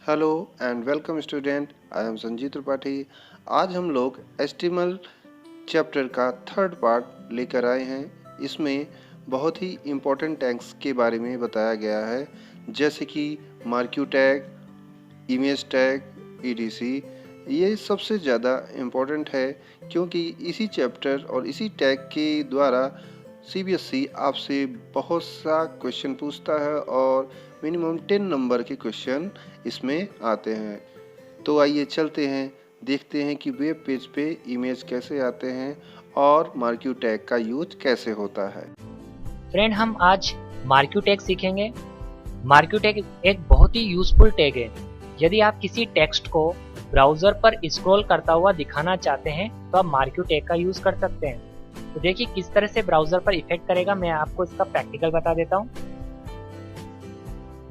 Hello and welcome student, I am Sanjeev Tripathi. आज हम लोग HTML चैप्टर का थर्ड पार्ट लेकर आए हैं। इसमें बहुत ही इम्पोर्टेंट टैग्स के बारे में बताया गया है, जैसे कि marquee tag, image tag, ETC। ये सबसे ज़्यादा इम्पोर्टेंट है क्योंकि इसी चैप्टर और इसी टैग के द्वारा CBSE आपसे बहुत सा क्वेश्चन पूछता है और मिनिमम 10 नंबर के क्वेश्चन इसमें आते हैं। तो आइए चलते हैं, देखते हैं कि वेब पेज पे इमेज कैसे आते हैं और मार्क्यू टैग का यूज कैसे होता है। फ्रेंड, हम आज मार्क्यू टैग सीखेंगे। मार्क्यू टैग एक बहुत ही यूजफुल टैग है। यदि आप किसी टेक्स्ट को ब्राउजर पर स्क्रॉल करता हुआ दिखाना चाहते हैं तो आप मार्क्यू टैग का यूज कर सकते हैं। तो देखिए किस तरह से ब्राउजर पर इफेक्ट करेगा, मैं आपको इसका प्रैक्टिकल बता देता हूँ।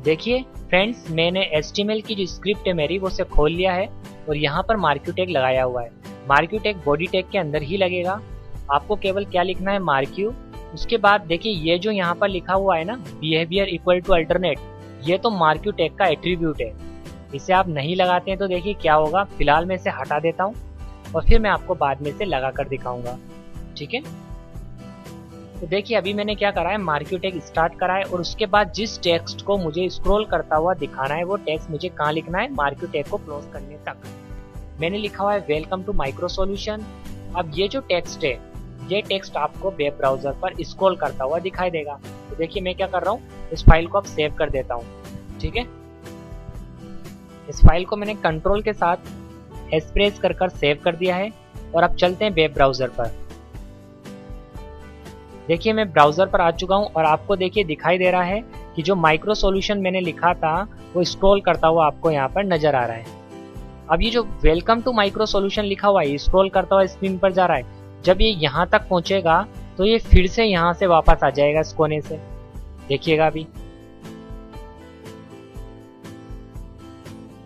देखिए फ्रेंड्स, मैंने HTML की जो स्क्रिप्ट है मेरी वो से खोल लिया है और यहाँ पर मार्क्यू टैग लगाया हुआ है। मार्क्यू टैग बॉडी टैग के अंदर ही लगेगा। आपको केवल क्या लिखना है, मार्क्यू। उसके बाद देखिए ये जो यहाँ पर लिखा हुआ है ना, बिहेवियर इक्वल टू अल्टरनेट, ये तो मार्क्यू टैग का एट्रीब्यूट है। इसे आप नहीं लगाते हैं तो देखिए क्या होगा। फिलहाल मैं इसे हटा देता हूँ और फिर मैं आपको बाद में इसे लगा कर दिखाऊंगा, ठीक है। तो देखिए अभी मैंने क्या करा है, मार्क्यू टैग स्टार्ट करा है और उसके बाद जिस टेक्स्ट को मुझे स्क्रॉल करता हुआ दिखाना है वो टेक्स्ट मुझे कहाँ लिखना है, मार्क्यू टैग को क्लोज करने तक। मैंने लिखा हुआ है वेलकम टू माइक्रो सॉल्यूशन। अब ये जो टेक्स्ट है, ये टेक्स्ट आपको वेब ब्राउजर पर स्क्रॉल करता हुआ दिखाई देगा। तो देखिए मैं क्या कर रहा हूँ, इस फाइल को अब सेव कर देता हूँ, ठीक है। इस फाइल को मैंने कंट्रोल के साथ एस प्रेस कर सेव कर दिया है और अब चलते हैं वेब ब्राउजर पर। देखिए मैं ब्राउजर पर आ चुका हूं और आपको देखिए दिखाई दे रहा है कि जो माइक्रो सॉल्यूशन मैंने लिखा था वो स्क्रॉल करता हुआ आपको यहाँ पर नजर आ रहा है। अब ये जो वेलकम टू माइक्रो सॉल्यूशन लिखा हुआ है स्क्रॉल करता हुआ स्क्रीन पर जा रहा है। जब ये यहाँ तक पहुंचेगा तो ये फिर से यहाँ से वापस आ जाएगा इस कोने से। देखिएगा अभी,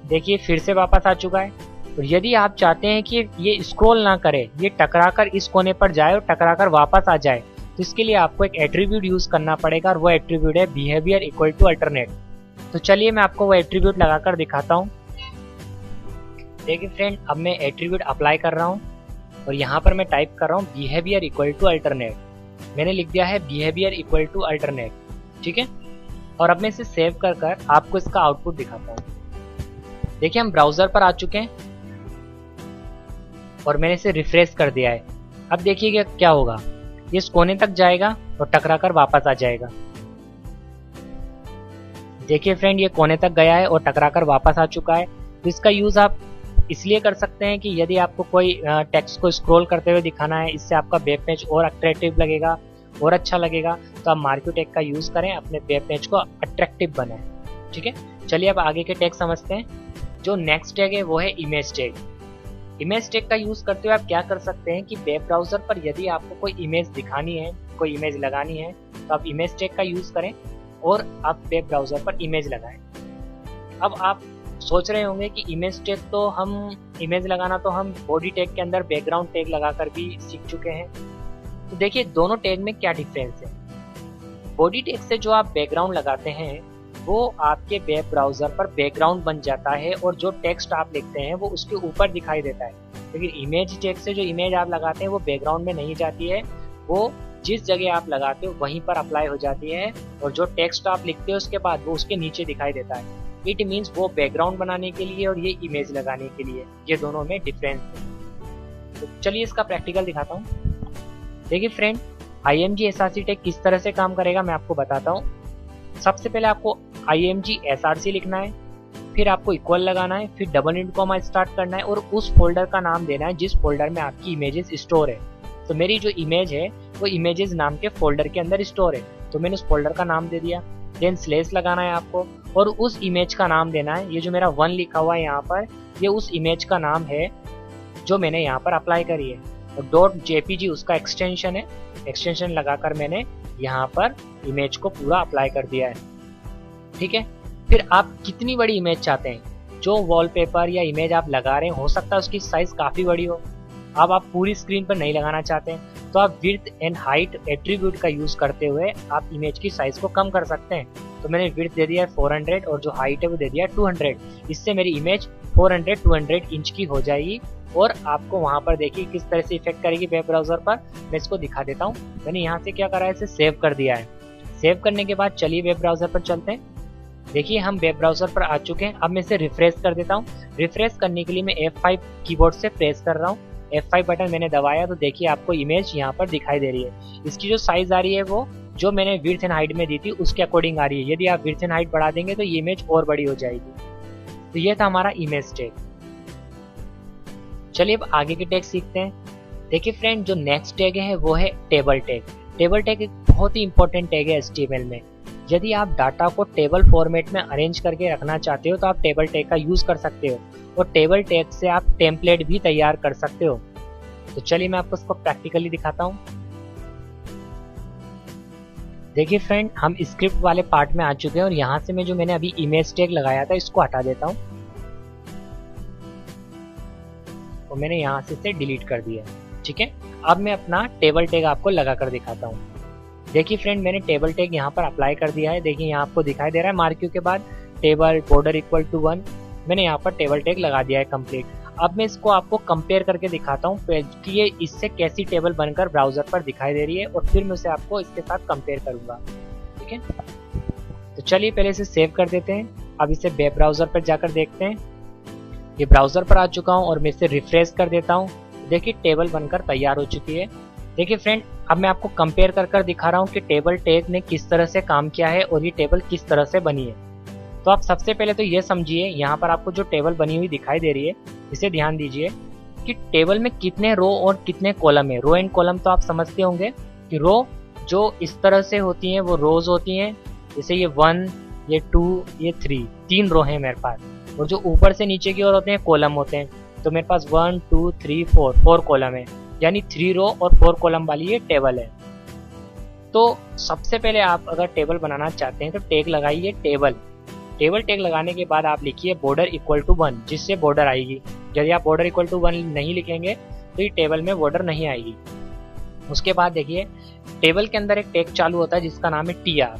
देखिए फिर से वापस आ चुका है। और यदि आप चाहते हैं कि ये स्क्रॉल ना करे, ये टकराकर इस कोने पर जाए और टकराकर वापस आ जाए, तो इसके लिए आपको एक एट्रीब्यूट यूज करना पड़ेगा और वो एट्रीब्यूट है बिहेवियर इक्वल टू अल्टरनेट। तो चलिए मैं आपको वो एट्रीब्यूट लगाकर दिखाता हूँ। देखिए फ्रेंड, अब मैं एट्रीब्यूट अप्लाई कर रहा हूँ और यहाँ पर मैं टाइप कर रहा हूँ बिहेवियर इक्वल टू अल्टरनेट। मैंने लिख दिया है बिहेवियर इक्वल टू अल्टरनेट, ठीक है। और अब मैं इसे सेव कर आपको इसका आउटपुट दिखाता हूँ। देखिए हम ब्राउजर पर आ चुके हैं और मैंने इसे रिफ्रेश कर दिया है। अब देखिए क्या होगा, ये इस कोने तक जाएगा और टकराकर वापस आ जाएगा। देखिए फ्रेंड, ये कोने तक गया है और टकराकर वापस आ चुका है। तो इसका यूज आप इसलिए कर सकते हैं कि यदि आपको कोई टेक्स्ट को स्क्रॉल करते हुए दिखाना है, इससे आपका वेब पेज और अट्रैक्टिव लगेगा और अच्छा लगेगा, तो आप मार्क्यू टैग का यूज करें, अपने वेब पेज को अट्रैक्टिव बनाएं, ठीक है। चलिए अब आगे के टैग समझते हैं। जो नेक्स्ट टैग है वो है इमेज टैग। इमेज टैग का यूज करते हुए आप क्या कर सकते हैं कि वेब ब्राउजर पर यदि आपको कोई इमेज दिखानी है, कोई इमेज लगानी है, तो आप इमेज टैग का यूज करें और आप वेब ब्राउजर पर इमेज लगाएं। अब आप सोच रहे होंगे कि इमेज टैग तो हम इमेज लगाना तो हम बॉडी टैग के अंदर बैकग्राउंड टैग लगाकर भी सीख चुके हैं। तो देखिए दोनों टैग में क्या डिफरेंस है। बॉडी टैग से जो आप बैकग्राउंड लगाते हैं वो आपके वेब ब्राउजर पर बैकग्राउंड बन जाता है और जो टेक्स्ट आप लिखते हैं वो उसके ऊपर दिखाई देता है। लेकिन इमेज टैग से जो इमेज आप लगाते हैं वो बैकग्राउंड में नहीं जाती है, वो जिस जगह आप लगाते हो वहीं पर अप्लाई हो जाती है और जो टेक्स्ट आप लिखते हो उसके बाद वो उसके नीचे दिखाई देता है। इट मीन्स वो बैकग्राउंड बनाने के लिए और ये इमेज लगाने के लिए, ये दोनों में डिफरेंस है। तो चलिए इसका प्रैक्टिकल दिखाता हूँ। देखिए फ्रेंड, IMG SRC टैग किस तरह से काम करेगा मैं आपको बताता हूँ। सबसे पहले आपको IMG SRC लिखना है, फिर आपको इक्वल लगाना है, फिर डबल इंटू कॉमा स्टार्ट करना है और उस फोल्डर का नाम देना है जिस फोल्डर में आपकी इमेजेस स्टोर है। तो मेरी जो इमेज है वो इमेजेस नाम के फोल्डर के अंदर स्टोर है, तो मैंने उस फोल्डर का नाम दे दिया। देन स्लेश लगाना है आपको और उस इमेज का नाम देना है। ये जो मेरा 1 लिखा हुआ है यहाँ पर, ये उस इमेज का नाम है जो मैंने यहाँ पर अप्लाई करी है। और .jpg उसका एक्सटेंशन है। एक्सटेंशन लगाकर मैंने यहाँ पर इमेज को पूरा अप्लाई कर दिया है, ठीक है। फिर आप कितनी बड़ी इमेज चाहते हैं, जो वॉलपेपर या इमेज आप लगा रहे हैं, हो सकता है उसकी साइज काफी बड़ी हो। अब आप पूरी स्क्रीन पर नहीं लगाना चाहते हैं तो आप विड्थ एंड हाइट एट्रीब्यूट का यूज करते हुए आप इमेज की साइज को कम कर सकते हैं। तो मैंने विड्थ दे दिया 400 और जो हाइट है वो दे दिया 200। इससे मेरी इमेज 400-200 इंच की हो जाएगी और आपको वहां पर देखिए किस तरह से इफेक्ट करेगी वेब ब्राउजर पर। मैं इसको दिखा देता हूँ। मैंने यहाँ से क्या करा है, इसे सेव कर दिया है। सेव करने के बाद चलिए वेब ब्राउजर पर चलते हैं। देखिए हम वेब ब्राउजर पर आ चुके हैं। अब मैं इसे रिफ्रेश कर देता हूँ। रिफ्रेश करने के लिए मैं F5 कीबोर्ड से प्रेस कर रहा हूँ। F5 बटन मैंने दबाया तो देखिए आपको इमेज यहाँ पर दिखाई दे रही है। इसकी जो साइज आ रही है वो जो मैंने विड्थ एंड हाइट में दी थी उसके अकॉर्डिंग आ रही है। यदि आप विड्थ एंड हाइट बढ़ा देंगे तो ये इमेज और बड़ी हो जाएगी। तो ये था हमारा इमेज टैग। चलिए अब आगे के टैग सीखते हैं। देखिए फ्रेंड, जो नेक्स्ट टैग है वो है टेबल टैग। टेबल टैग एक बहुत ही इंपॉर्टेंट टैग है HTML में। यदि आप डाटा को टेबल फॉर्मेट में अरेंज करके रखना चाहते हो तो आप टेबल टैग का यूज कर सकते हो और टेबल टैग से आप टेम्पलेट भी तैयार कर सकते हो। तो चलिए मैं आपको इसको प्रैक्टिकली दिखाता हूँ। देखिए फ्रेंड, हम स्क्रिप्ट वाले पार्ट में आ चुके हैं और यहाँ से मैं जो मैंने अभी इमेज टैग लगाया था इसको हटा देता हूँ और मैंने यहाँ से इसे डिलीट कर दिया। ठीक है, अब मैं अपना टेबल टैग आपको लगा कर दिखाता हूँ। देखिए फ्रेंड, मैंने टेबल टैग यहाँ पर अप्लाई कर दिया है। देखिए यहाँ आपको दिखाई दे रहा है मार्क्यू के बाद टेबल बॉर्डर इक्वल टू 1। मैंने यहाँ पर टेबल टैग लगा दिया है कंप्लीट। अब मैं इसको आपको कंपेयर करके दिखाता हूँ कि ये इससे कैसी टेबल बनकर ब्राउजर पर दिखाई दे रही है और फिर मैं उसे आपको इसके साथ कंपेयर करूंगा। ठीक है, तो चलिए पहले इसे सेव कर देते हैं। अब इसे वेब ब्राउजर पर जाकर देखते हैं। ये ब्राउजर पर आ चुका हूँ और मैं इसे रिफ्रेश कर देता हूँ। देखिए टेबल बनकर तैयार हो चुकी है। देखिए फ्रेंड, अब मैं आपको कंपेयर कर दिखा रहा हूँ कि टेबल टैग ने किस तरह से काम किया है और ये टेबल किस तरह से बनी है। तो आप सबसे पहले तो ये समझिए, यहाँ पर आपको जो टेबल बनी हुई दिखाई दे रही है इसे ध्यान दीजिए कि टेबल में कितने रो और कितने कॉलम है। रो एंड कॉलम तो आप समझते होंगे कि रो जो इस तरह से होती हैं वो रोज होती हैं। जैसे ये 1, ये 2, ये 3, 3 रो हैं मेरे पास। और जो ऊपर से नीचे की ओर होते हैं कॉलम होते हैं। तो मेरे पास 1, 2, 3, 4 कॉलम है, यानी 3 रो और 4 कॉलम वाली ये टेबल है। तो सबसे पहले आप अगर टेबल बनाना चाहते हैं तो टैग लगाइए टेबल। टेबल टैग लगाने के बाद आप लिखिए बॉर्डर इक्वल टू 1, जिससे बॉर्डर आएगी। यदि आप बॉर्डर इक्वल टू 1 नहीं लिखेंगे तो ये टेबल में बॉर्डर नहीं आएगी। उसके बाद देखिए टेबल के अंदर एक टैग चालू होता है जिसका नाम है TR।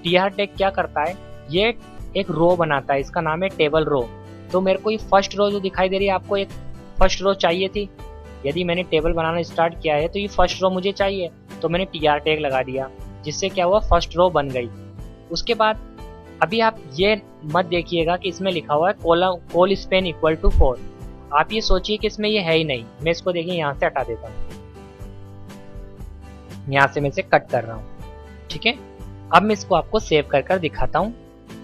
TR टैग क्या करता है, ये एक रो बनाता है, इसका नाम है टेबल रो। तो मेरे को ये फर्स्ट रो जो दिखाई दे रही है, आपको एक फर्स्ट रो चाहिए थी। यदि मैंने टेबल बनाना स्टार्ट किया है तो ये फर्स्ट रो मुझे चाहिए, तो मैंने TR टैग लगा दिया, जिससे क्या हुआ, फर्स्ट रो बन गई। उसके बाद अभी आप ये मत देखिएगा कि इसमें लिखा हुआ है कॉल स्पेन इक्वल टू 4। आप ये सोचिए कि इसमें ये है ही नहीं। मैं इसको देखिए यहाँ से हटा देता हूँ, यहाँ से मैं इसे कट कर रहा हूँ। ठीक है, अब मैं इसको आपको सेव कर दिखाता हूँ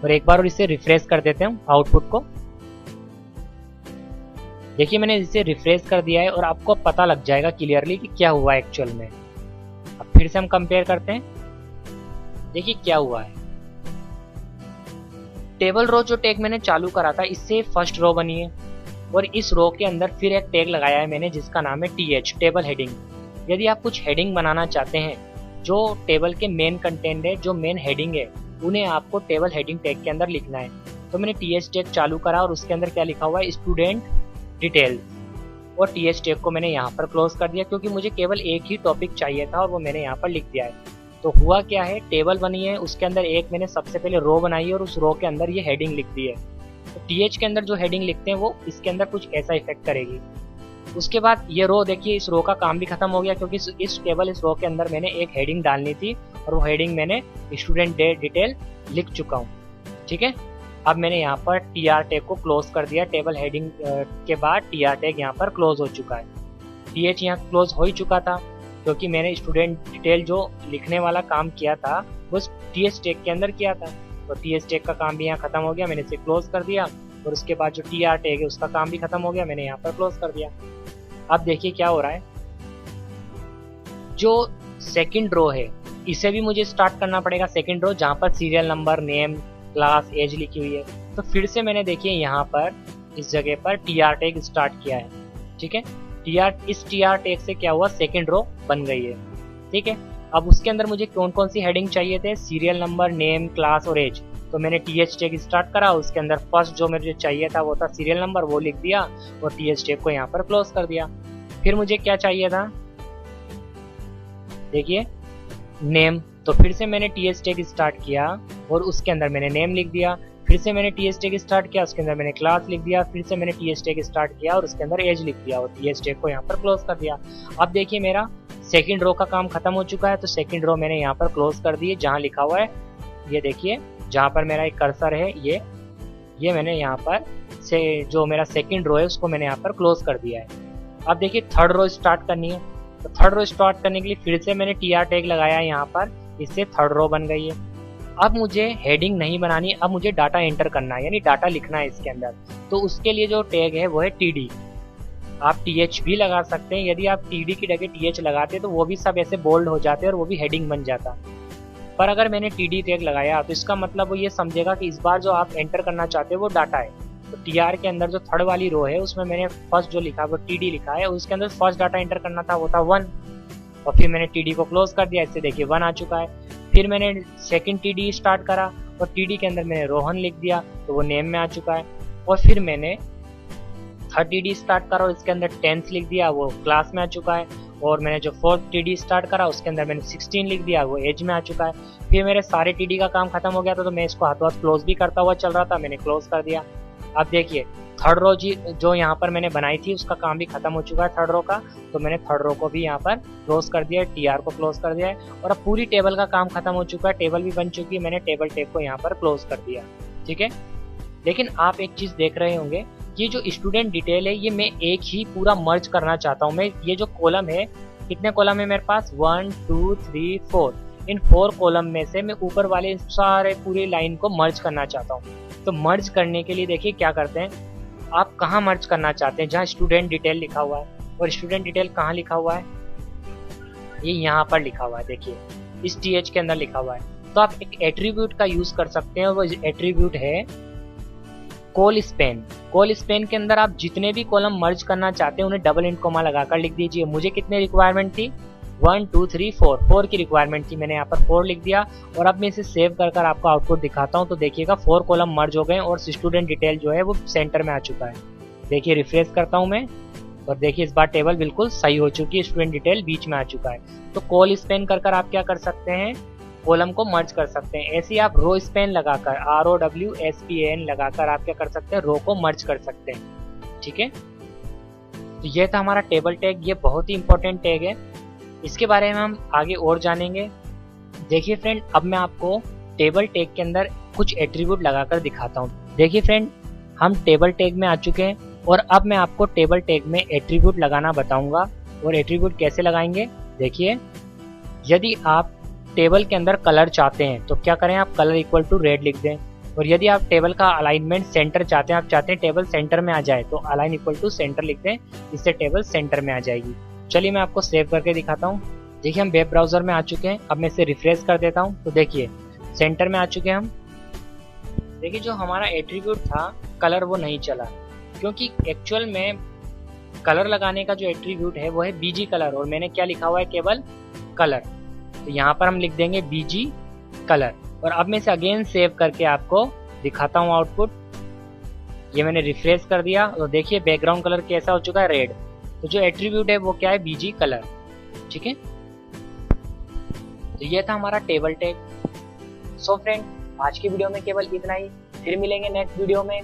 और एक बार और इसे रिफ्रेश कर देते हैं आउटपुट को। देखिए मैंने इसे रिफ्रेश कर दिया है और आपको पता लग जाएगा क्लियरली कि क्या हुआ एक्चुअल में। अब फिर से हम कंपेयर करते हैं। देखिए क्या हुआ है, टेबल रो जो टैग मैंने चालू करा था इससे फर्स्ट रो बनी है और इस रो के अंदर फिर एक टैग लगाया है मैंने जिसका नाम है TH, टेबल हेडिंग। यदि आप कुछ हेडिंग बनाना चाहते हैं, जो टेबल के मेन कंटेंट है, जो मेन हेडिंग है, उन्हें आपको टेबल हेडिंग टैग के अंदर लिखना है। तो मैंने TH टैग चालू करा और उसके अंदर क्या लिखा हुआ है, स्टूडेंट डिटेल्स, और TH टैग को मैंने यहाँ पर क्लोज कर दिया क्योंकि मुझे केवल एक ही टॉपिक चाहिए था और वो मैंने यहाँ पर लिख दिया है। तो हुआ क्या है, टेबल बनी है, उसके अंदर एक मैंने सबसे पहले रो बनाई है और उस रो के अंदर ये हेडिंग लिख दी है। तो TH के अंदर जो हेडिंग लिखते हैं वो इसके अंदर कुछ ऐसा इफेक्ट करेगी। उसके बाद ये रो देखिए, इस रो का काम भी खत्म हो गया क्योंकि इस रो के अंदर मैंने एक हेडिंग डालनी थी और वो हेडिंग मैंने स्टूडेंट डिटेल लिख चुका हूँ। ठीक है, अब मैंने यहाँ पर TR टैग को क्लोज कर दिया। टेबल हेडिंग के बाद TR टैग यहाँ पर क्लोज हो चुका है। TH यहाँ क्लोज हो ही चुका था क्योंकि मैंने स्टूडेंट डिटेल जो लिखने वाला काम किया था वो TH टैग के अंदर किया था। तो TH टैग का काम भी यहाँ खत्म हो गया, मैंने इसे क्लोज कर दिया और उसके बाद जो TR टैग है उसका काम भी खत्म हो गया, मैंने यहाँ पर क्लोज कर दिया। अब देखिए क्या हो रहा है, जो सेकंड रो है इसे भी मुझे स्टार्ट करना पड़ेगा। सेकंड रो जहाँ पर serial number, name, class, age लिखी हुई है, तो फिर से मैंने देखिए यहाँ पर इस जगह पर TR टैग स्टार्ट किया है। ठीक है, इस TR टैग से क्या हुआ, सेकंड रो बन गई है। ठीक है, अब उसके अंदर मुझे कौन कौन सी हेडिंग चाहिए थे, सीरियल नंबर, नेम, क्लास और एज। तो मैंने TH टैग स्टार्ट करा, उसके अंदर फर्स्ट जो मुझे चाहिए था वो था सीरियल नंबर, वो लिख दिया और TH टैग को यहाँ पर क्लोज कर दिया। फिर मुझे क्या चाहिए था, देखिए नेम, तो फिर से मैंने टीएच टैग स्टार्ट किया और उसके अंदर मैंने नेम लिख दिया। फिर से मैंने टीएच टैग स्टार्ट किया, उसके अंदर मैंने क्लास लिख दिया। फिर से मैंने टीएच टैग स्टार्ट किया और उसके अंदर एज लिख दिया और टीएच टैग को यहाँ पर क्लोज कर दिया। अब देखिए मेरा सेकंड रो का काम खत्म हो चुका है, तो सेकंड रो मैंने यहाँ पर क्लोज कर दी जहाँ लिखा हुआ है, ये देखिए जहाँ पर मेरा एक कर्सर है, ये मैंने यहाँ पर से जो मेरा सेकंड रो है उसको मैंने यहाँ पर क्लोज कर दिया है। अब देखिए थर्ड रो स्टार्ट करनी है, तो थर्ड रो स्टार्ट करने के लिए फिर से मैंने टीआर टैग लगाया यहाँ पर, इससे थर्ड रो बन गई है। अब मुझे हेडिंग नहीं बनानी, अब मुझे डाटा एंटर करना है, यानी डाटा लिखना है इसके अंदर। तो उसके लिए जो टैग है वो है टीडी। आप टीएच भी लगा सकते हैं, यदि आप टीडी की जगह टीएच लगाते तो वो भी सब ऐसे बोल्ड हो जाते और वो भी हेडिंग बन जाता। पर अगर मैंने टीडी टैग लगाया तो इसका मतलब वो ये समझेगा कि इस बार जो आप एंटर करना चाहते हो वो डाटा है। तो टीआर के अंदर जो थर्ड वाली रो है उसमें मैंने फर्स्ट जो लिखा वो टीडी लिखा है, उसके अंदर फर्स्ट डाटा एंटर करना था वो था 1, और फिर मैंने टीडी को क्लोज कर दिया, इससे देखिए 1 आ चुका है। फिर मैंने सेकंड टीडी स्टार्ट करा और टीडी के अंदर मैंने रोहन लिख दिया तो वो नेम में आ चुका है। और फिर मैंने थर्ड टीडी स्टार्ट करा और इसके अंदर 10th लिख दिया, वो क्लास में आ चुका है। और मैंने जो फोर्थ टीडी स्टार्ट करा उसके अंदर मैंने 16 लिख दिया, वो एज में आ चुका है। फिर मेरे सारे टीडी का काम खत्म हो गया था, तो मैं इसको हाथों हाथ क्लोज भी करता हुआ चल रहा था, मैंने क्लोज कर दिया। अब देखिए थर्ड रो जो यहाँ पर मैंने बनाई थी उसका काम भी खत्म हो चुका है थर्ड रो का, तो मैंने थर्ड रो को भी यहाँ पर क्लोज कर दिया है, टीआर को क्लोज कर दिया है। और अब पूरी टेबल का काम खत्म हो चुका है, टेबल भी बन चुकी है, मैंने टेबल टैग को यहाँ पर क्लोज कर दिया। ठीक है, लेकिन आप एक चीज देख रहे होंगे, ये जो स्टूडेंट डिटेल है ये मैं एक ही पूरा मर्ज करना चाहता हूँ। मैं ये जो कॉलम है, कितने कॉलम है मेरे पास, 1 2 3 4, इन 4 कॉलम में से मैं ऊपर वाले सारे पूरी लाइन को मर्ज करना चाहता हूँ। तो मर्ज करने के लिए देखिए क्या करते हैं, आप कहाँ मर्ज करना चाहते हैं, जहाँ स्टूडेंट डिटेल लिखा हुआ है, और स्टूडेंट डिटेल कहाँ लिखा हुआ है, ये यहाँ पर लिखा हुआ है, देखिए इस टीएच के अंदर लिखा हुआ है। तो आप एक एट्रीब्यूट का यूज कर सकते हैं, वो एट्रीब्यूट है कॉल स्पेन। कॉल स्पेन के अंदर आप जितने भी कॉलम मर्ज करना चाहते हैं उन्हें डबल इंट कोमा लगाकर लिख दीजिए। मुझे कितने रिक्वायरमेंट थी, 1 2 3 4 की रिक्वायरमेंट थी, मैंने यहाँ पर 4 लिख दिया। और अब मैं इसे सेव कर आपको आउटपुट दिखाता हूँ। तो देखिएगा 4 कॉलम मर्ज हो गए और स्टूडेंट डिटेल जो है वो सेंटर में आ चुका है। देखिए रिफ्रेश करता हूँ मैं, और देखिए इस बार टेबल बिल्कुल सही हो चुकी है, स्टूडेंट डिटेल बीच में आ चुका है। तो कॉल स्पेन कर आप क्या कर सकते हैं, कॉलम को मर्ज कर सकते हैं। ऐसे ही आप रो स्पेन लगाकर, ROWSPAN लगाकर आप क्या कर सकते हैं, रो को मर्ज कर सकते हैं। ठीक है, तो ये था हमारा टेबल टैग, ये बहुत ही इंपॉर्टेंट टैग है, इसके बारे में हम आगे और जानेंगे। देखिए फ्रेंड, अब मैं आपको टेबल टैग के अंदर कुछ एट्रीब्यूट लगाकर दिखाता हूँ। देखिए फ्रेंड, हम टेबल टैग में आ चुके हैं और अब मैं आपको टेबल टैग में एट्रीब्यूट लगाना बताऊंगा। और एट्रीब्यूट कैसे लगाएंगे, देखिए यदि आप टेबल के अंदर कलर चाहते हैं तो क्या करें, आप कलर इक्वल टू रेड लिख दें। और यदि आप टेबल का अलाइनमेंट सेंटर चाहते हैं, आप चाहते हैं टेबल सेंटर में आ जाए, तो अलाइन इक्वल टू सेंटर लिख दें, इससे टेबल सेंटर में आ जाएगी। चलिए मैं आपको सेव करके दिखाता हूँ। देखिए हम वेब ब्राउजर में आ चुके हैं, अब मैं इसे रिफ्रेश कर देता हूँ, तो देखिए सेंटर में आ चुके हैं हम। देखिए जो हमारा एट्रीब्यूट था कलर, वो नहीं चला, क्योंकि एक्चुअल में कलर लगाने का जो एट्रीब्यूट है वो है बीजी कलर, और मैंने क्या लिखा हुआ है, केवल कलर। तो यहाँ पर हम लिख देंगे बीजी कलर। और अब मैं इसे अगेन सेव करके आपको दिखाता हूँ आउटपुट। ये मैंने रिफ्रेश कर दिया और देखिए बैकग्राउंड कलर कैसा हो चुका है, रेड। तो जो एट्रीब्यूट है वो क्या है, बीजी कलर। ठीक है, तो ये था हमारा टेबल टैग। सो फ्रेंड, आज की वीडियो में केवल इतना ही, फिर मिलेंगे नेक्स्ट वीडियो में।